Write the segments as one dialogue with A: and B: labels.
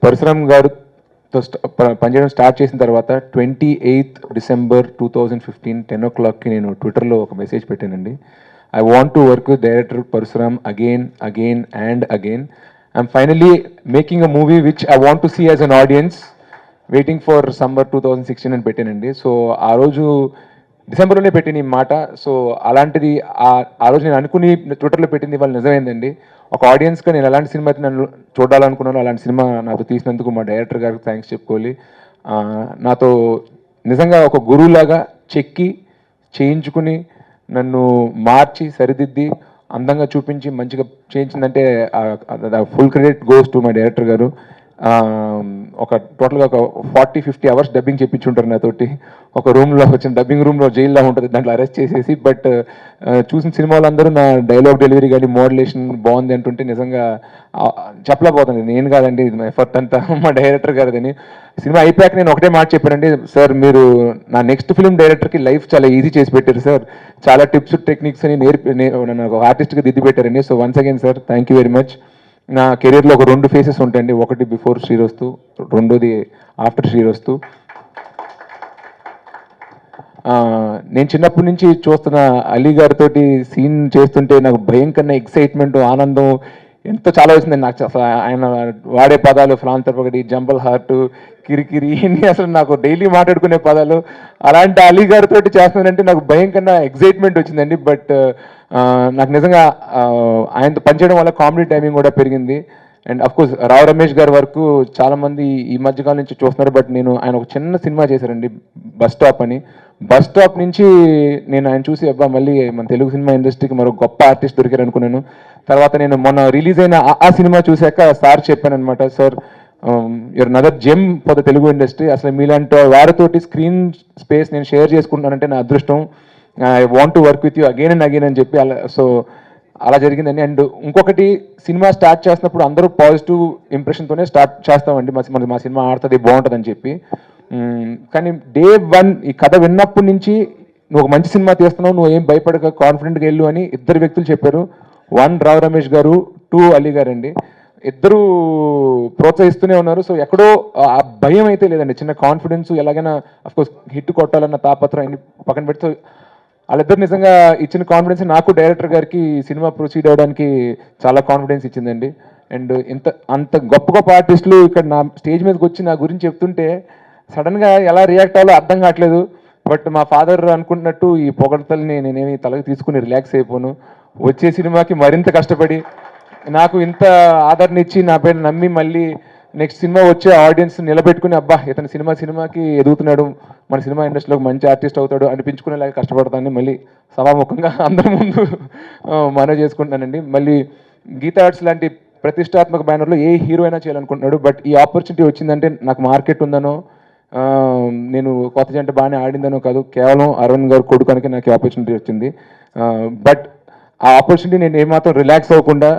A: పరశురామ్ గారితో పనిచేయడం స్టార్ట్ చేసిన తర్వాత 28 డిసెంబర్ 2015 10 o'clockకి నేను ట్విట్టర్లో ఒక మెసేజ్ పెట్టానండి. I want to work with director Parashuram again again and again. I'm finally making a movie which I want to see as an audience waiting for summer 2016 అని పెట్టానండి. సో ఆ రోజు డిసెంబర్లోనే పెట్టిన ఈ మాట. సో అలాంటిది ఆ రోజు నేను అనుకుని ట్విట్టర్లో పెట్టింది వాళ్ళు నిజమైందండి. ఒక ఆడియన్స్గా నేను ఎలాంటి సినిమా అయితే నన్ను చూడాలనుకున్నాను అలాంటి సినిమా నాతో తీసినందుకు మా డైరెక్టర్ గారికి థ్యాంక్స్ చెప్పుకోవాలి. నాతో నిజంగా ఒక గురువులాగా చెక్కి చేయించుకుని నన్ను మార్చి సరిదిద్ది అందంగా చూపించి మంచిగా చేయించిందంటే full credit goes to my director గారు. ఒక టోటల్గా ఒక 40-50 అవర్స్ డబ్బింగ్ చెప్పించుంటారు నాతోటి. ఒక రూమ్లో వచ్చిన డబ్బింగ్ రూమ్లో జైల్లో ఉంటుంది, దాంట్లో అరెస్ట్ చేసేసి. బట్ చూసిన సినిమా వాళ్ళందరూ నా డైలాగ్ డెలివరీ కానీ మోడ్యులేషన్ బాగుంది అంటుంటే నిజంగా చెప్పలేకపోతుంది. నేను కాదండి, ఇది ఎఫర్ట్ అంతా మా డైరెక్టర్ గారిదని. సినిమా అయిపోయాక నేను ఒకటే మాట చెప్పానండి, సార్ మీరు నా నెక్స్ట్ ఫిల్మ్ డైరెక్టర్కి లైఫ్ చాలా ఈజీ చేసి పెట్టారు సార్, చాలా టిప్స్ టెక్నిక్స్ అని నన్ను ఒక ఆర్టిస్ట్గా దిద్ది పెట్టారండి. So once again sir thank you very much. నా కెరీర్లో ఒక 2 ఫేసెస్ ఉంటాయండి, ఒకటి బిఫోర్ శ్రీరస్తు, రెండోది ఆఫ్టర్ శ్రీరస్తు. నేను చిన్నప్పటి నుంచి చూస్తున్న అలీ గారితో సీన్ చేస్తుంటే నాకు భయం కన్నా ఎక్సైట్మెంట్ ఆనందం ఎంతో చాలా వచ్చిందండి. నాకు అసలు ఆయన వాడే పదాలు ఫ్రాంతర్పగడి, జంబల్ హార్ట్, కిరికిరి ఇవన్నీ అసలు నాకు డైలీ మాట్లాడుకునే పదాలు. అలాంటి అలీ గారితో చేస్తున్నానంటే నాకు భయం కన్నా ఎక్సైట్మెంట్ వచ్చిందండి. బట్ నాకు నిజంగా ఆయనతో పనిచేయడం వల్ల కామెడీ టైమింగ్ కూడా పెరిగింది. And of course Rao Ramesh గారి వరకు చాలామంది ఈ మధ్యకాలం నుంచి చూస్తున్నారు. బట్ నేను ఆయన ఒక చిన్న సినిమా చేశారండి, బస్ స్టాప్ అని. బస్ స్టాప్ నుంచి నేను ఆయన చూసి అబ్బా మళ్ళీ మన తెలుగు సినిమా ఇండస్ట్రీకి మరో గొప్ప ఆర్టిస్ట్ దొరికారు అనుకున్నాను. తర్వాత నేను మొన్న రిలీజ్ అయిన ఆ సినిమా చూశాక సార్ చెప్పాను అనమాట, sir you're another gem for the Telugu industry. అసలు మీలాంటి వారితోటి స్క్రీన్ స్పేస్ నేను షేర్ చేసుకుంటానంటే నా అదృష్టం. I want to work with you again and again అని చెప్పి అలా జరిగిందండి. అండ్ ఇంకొకటి, సినిమా స్టార్ట్ చేస్తున్నప్పుడు అందరూ పాజిటివ్ ఇంప్రెషన్తోనే స్టార్ట్ చేస్తామండి, మా సినిమా ఆడుతుంది బాగుంటుంది అని చెప్పి. కానీ డే 1 ఈ కథ విన్నప్పటి నుంచి నువ్వు ఒక మంచి సినిమా తీస్తున్నావు, నువ్వు ఏం భయపడక కాన్ఫిడెంట్గా వెళ్ళు అని 2 వ్యక్తులు చెప్పారు. 1 రావు రమేష్ గారు, 2 అలీ గారు అండి. ఇద్దరు ప్రోత్సహిస్తూనే ఉన్నారు. సో ఎక్కడో ఆ భయం అయితే లేదండి, చిన్న కాన్ఫిడెన్స్, ఎలాగైనా అఫ్కోర్స్ హిట్ కొట్టాలన్న తాపత్రం అన్ని పక్కన పెడితే వాళ్ళిద్దరు నిజంగా ఇచ్చిన కాన్ఫిడెన్స్ నాకు డైరెక్టర్ గారికి సినిమా ప్రొసీడ్ అవ్వడానికి చాలా కాన్ఫిడెన్స్ ఇచ్చిందండి. అండ్ అంత గొప్ప గొప్ప ఆర్టిస్టులు ఇక్కడ నా స్టేజ్ మీదకి వచ్చి నా గురించి చెప్తుంటే సడన్గా ఎలా రియాక్ట్ అవ్వాలో అర్థం కావట్లేదు. బట్ మా ఫాదర్ అనుకుంటున్నట్టు ఈ పొగడతల్ని నేనేమి తలకి తీసుకుని రిలాక్స్ అయిపోను. వచ్చే సినిమాకి మరింత కష్టపడి నాకు ఇంత ఆదరణ ఇచ్చి నా పేరు నమ్మి మళ్ళీ నెక్స్ట్ సినిమా వచ్చే ఆడియన్స్ నిలబెట్టుకుని అబ్బా ఇతను సినిమాకి ఎదుగుతున్నాడు, మన సినిమా ఇండస్ట్రీలో మంచి ఆర్టిస్ట్ అవుతాడు అనిపించుకునేలాగా కష్టపడతానని మళ్ళీ సభాముఖంగా అందరి ముందు మనవి చేసుకుంటున్నానండి. మళ్ళీ గీతా ఆర్ట్స్ లాంటి ప్రతిష్టాత్మక బ్యానర్లో ఏ హీరో అయినా చేయాలనుకుంటున్నాడు. బట్ ఈ ఆపర్చునిటీ వచ్చిందంటే నాకు మార్కెట్ ఉందనో, నేను కొత్త జంట బాగానే ఆడిందనో కాదు, కేవలం అరవింద్ గారు కొడుకునికి నాకు ఆపర్చునిటీ వచ్చింది. బట్ ఆ ఆపర్చునిటీ నేను ఏమాత్రం రిలాక్స్ అవ్వకుండా,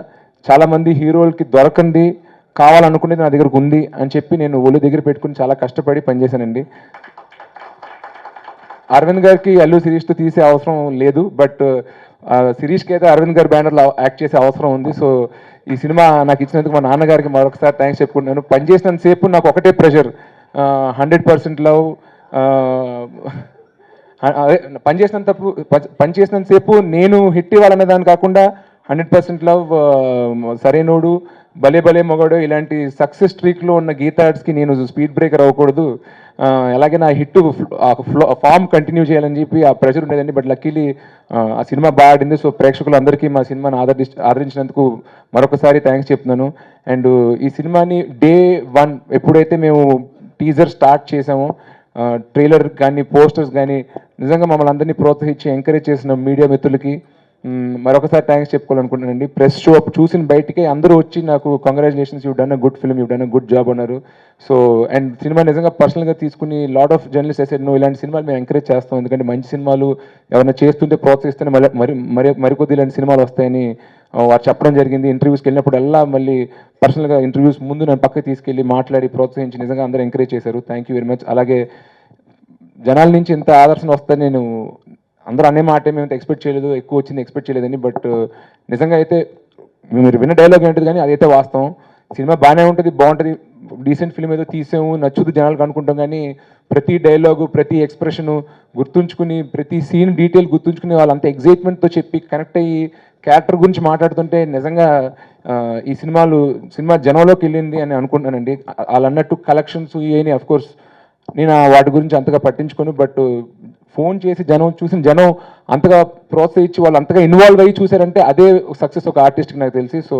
A: చాలామంది హీరోలకి దొరకంది కావాలనుకునేది నా దగ్గరకు ఉంది అని చెప్పి నేను ఒళ్ళు దగ్గర పెట్టుకుని చాలా కష్టపడి పనిచేశానండి. అరవింద్ గారికి అల్లు శిరీష్తో తీసే అవసరం లేదు, బట్ శిరీష్కి అయితే అరవింద్ గారి బ్యానర్లో యాక్ట్ చేసే అవసరం ఉంది. సో ఈ సినిమా నాకు ఇచ్చినందుకు మా నాన్నగారికి మరొకసారి థ్యాంక్స్ చెప్పుకుంటున్నాను. పనిచేసినంతసేపు నాకు ఒకటే ప్రెషర్, 100% లవ్. అదే పనిచేసినంతసేపు నేను హిట్ ఇవ్వాలనే దాని కాకుండా 100% లవ్, సరైనోడు, భలే భలే మొగాడు ఇలాంటి సక్సెస్ స్ట్రీక్లో ఉన్న గీతా ఆర్ట్స్కి నేను స్పీడ్ బ్రేకర్ అవ్వకూడదు, అలాగే నా హిట్ ఫామ్ కంటిన్యూ చేయాలని చెప్పి ఆ ప్రెషర్ ఉండేదండి. బట్ లక్కీలీ ఆ సినిమా బాగా ఆడింది. సో ప్రేక్షకులందరికీ మా సినిమాని ఆదరించినందుకు మరొకసారి థ్యాంక్స్ చెప్తున్నాను. అండ్ ఈ సినిమాని డే 1 ఎప్పుడైతే మేము టీజర్ స్టార్ట్ చేసామో, ట్రైలర్ కానీ పోస్టర్స్ కానీ నిజంగా మమ్మల్ని అందరినీ ప్రోత్సహించి ఎంకరేజ్ చేసిన మీడియా మిత్రులకి మరొకసారి థ్యాంక్స్ చెప్పుకోవాలనుకుంటున్నానండి. ప్రెస్ షో చూసిన బయటికి అందరూ వచ్చి నాకు congratulations, you done a good film, you done a good job అన్నారు. సో అండ్ సినిమా నిజంగా పర్సనల్గా తీసుకుని లాట్ ఆఫ్ జర్నలిస్ట్ ఎసెడ్ నువ్వు ఇలాంటి సినిమాలు మేము ఎంకరేజ్ చేస్తాం, ఎందుకంటే మంచి సినిమాలు ఎవరైనా చేస్తుంటే ప్రోత్సహిస్తేనే మరికొద్ది ఇలాంటి సినిమాలు వస్తాయని వారు చెప్పడం జరిగింది. ఇంటర్వ్యూస్కి వెళ్ళినప్పుడు ఎలా మళ్ళీ పర్సనల్గా ఇంటర్వ్యూస్ ముందు నన్ను పక్కకి తీసుకెళ్ళి మాట్లాడి ప్రోత్సహించి నిజంగా అందరూ ఎంకరేజ్ చేశారు. Thank you very much. అలాగే జనాల నుంచి ఎంత ఆదర్శన వస్తుందని నేను అందరూ అనే మాట మేము ఎక్స్పెక్ట్ చేయలేదు, ఎక్కువ వచ్చింది ఎక్స్పెక్ట్ చేయలేదని. బట్ నిజంగా అయితే మీరు విన్న డైలాగ్ ఏంటిది కానీ అదైతే వాస్తవం. సినిమా బాగానే ఉంటుంది, బాగుంటుంది, డీసెంట్ ఫిల్మ్ ఏదో తీసాము నచ్చుదు జనాలకు అనుకుంటాం, కానీ ప్రతి డైలాగు ప్రతి ఎక్స్ప్రెషను గుర్తుంచుకుని ప్రతి సీన్ డీటెయిల్ గుర్తుంచుకుని వాళ్ళంత ఎగ్జైట్మెంట్తో చెప్పి కనెక్ట్ అయ్యి క్యారెక్టర్ గురించి మాట్లాడుతుంటే నిజంగా ఈ సినిమా జనంలోకి వెళ్ళింది అని అనుకుంటున్నానండి. వాళ్ళు అన్నట్టు కలెక్షన్స్ ఇవన్నీ అఫ్ కోర్స్ నేను వాటి గురించి అంతగా పట్టించుకోను, బట్ ఫోన్ చేసి జనం అంతగా ప్రోత్సహించి వాళ్ళు అంతగా ఇన్వాల్వ్ అయ్యి చూసారంటే అదే సక్సెస్ ఒక ఆర్టిస్ట్కి నాకు తెలిసి. So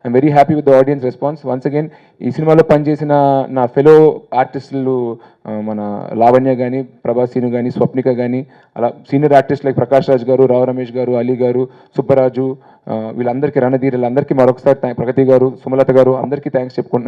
A: I'm very happy with the audience response. Once again ఈ సినిమాలో పనిచేసిన నా ఫెలో ఆర్టిస్టులు మన లావణ్య కానీ, ప్రభాసీను కానీ, స్వప్నిక కానీ, అలా senior artist like Prakash Raj గారు, రావు రమేష్ గారు, అలీ గారు, సుబ్బరాజు, వీళ్ళందరికీ రణధీర్, వీళ్ళందరికీ మరొకసారి ప్రగతి గారు, సుమలత గారు అందరికీ థ్యాంక్స్ చెప్పుకుంటున్నాను.